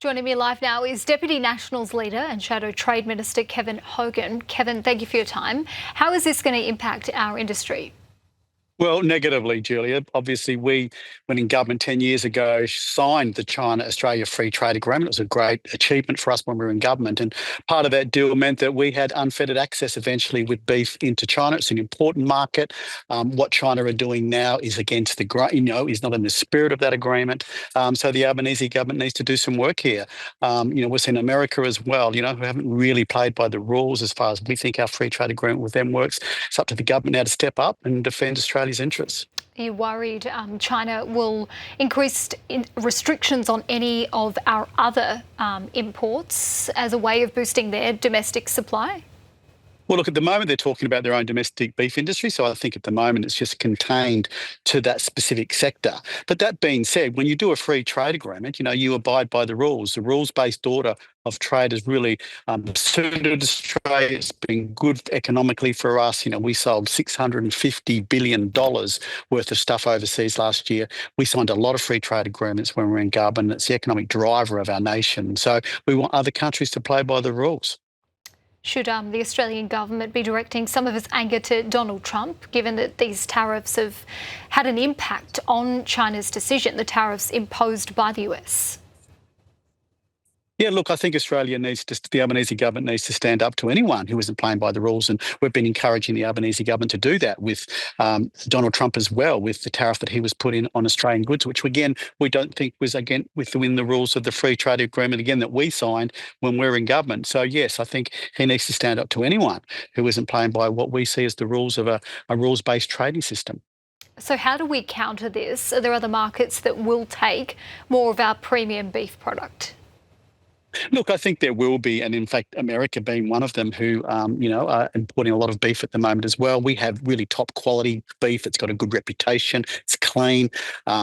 Joining me live now is Deputy Nationals Leader and Shadow Trade Minister Kevin Hogan. Kevin, thank you for your time. How is this going to impact our industry? Well, negatively, Julia. Obviously, we, when in government 10 years ago, signed the China-Australia Free Trade Agreement. It was a great achievement for us when we were in government. And part of that deal meant that we had unfettered access eventually with beef into China. It's an important market. What China are doing now is against the, is not in the spirit of that agreement. So the Albanese government needs to do some work here. We're seeing America as well, who haven't really played by the rules as far as we think our free trade agreement with them works. It's up to the government now to step up and defend Australia's interests. Are you worried China will increase restrictions on any of our other imports as a way of boosting their domestic supply? Well, look, at the moment, they're talking about their own domestic beef industry. So I think at the moment it's just contained to that specific sector. But that being said, when you do a free trade agreement, you abide by the rules. The rules-based order of trade has really suited Australia. It's been good economically for us. We sold $650 billion worth of stuff overseas last year. We signed a lot of free trade agreements when we were in government. It's the economic driver of our nation. So we want other countries to play by the rules. Should the Australian government be directing some of its anger to Donald Trump, given that these tariffs have had an impact on China's decision, the tariffs imposed by the US? Yeah, look, I think the Albanese government needs to stand up to anyone who isn't playing by the rules. And we've been encouraging the Albanese government to do that with Donald Trump as well, with the tariff that he was put in on Australian goods, which, again, we don't think was, again, within the rules of the free trade agreement, again, that we signed when we were in government. So, yes, I think he needs to stand up to anyone who isn't playing by what we see as the rules of a rules-based trading system. So how do we counter this? Are there other markets that will take more of our premium beef product? Look, I think there will be, and in fact, America being one of them who, are importing a lot of beef at the moment as well. We have really top quality beef. It's got a good reputation. It's clean.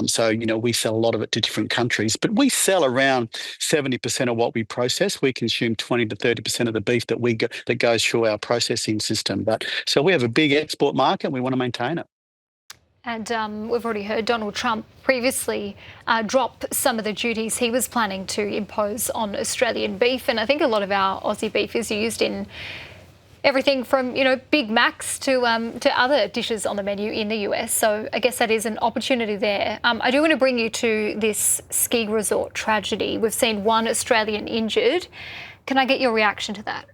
So, we sell a lot of it to different countries, but we sell around 70% of what we process. We consume 20 to 30% of the beef that goes through our processing system. So we have a big export market and we want to maintain it. And we've already heard Donald Trump previously drop some of the duties he was planning to impose on Australian beef. And I think a lot of our Aussie beef is used in everything from, Big Macs to other dishes on the menu in the US. So I guess that is an opportunity there. I do want to bring you to this ski resort tragedy. We've seen one Australian injured. Can I get your reaction to that?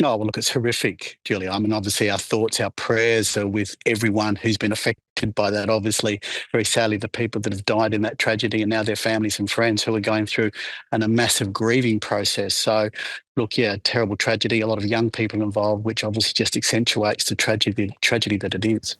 Oh, well, look, it's horrific, Julia. I mean, obviously, our thoughts, our prayers are with everyone who's been affected by that. Obviously, very sadly, the people that have died in that tragedy and now their families and friends who are going through a massive grieving process. So, look, yeah, terrible tragedy, a lot of young people involved, which obviously just accentuates the tragedy that it is.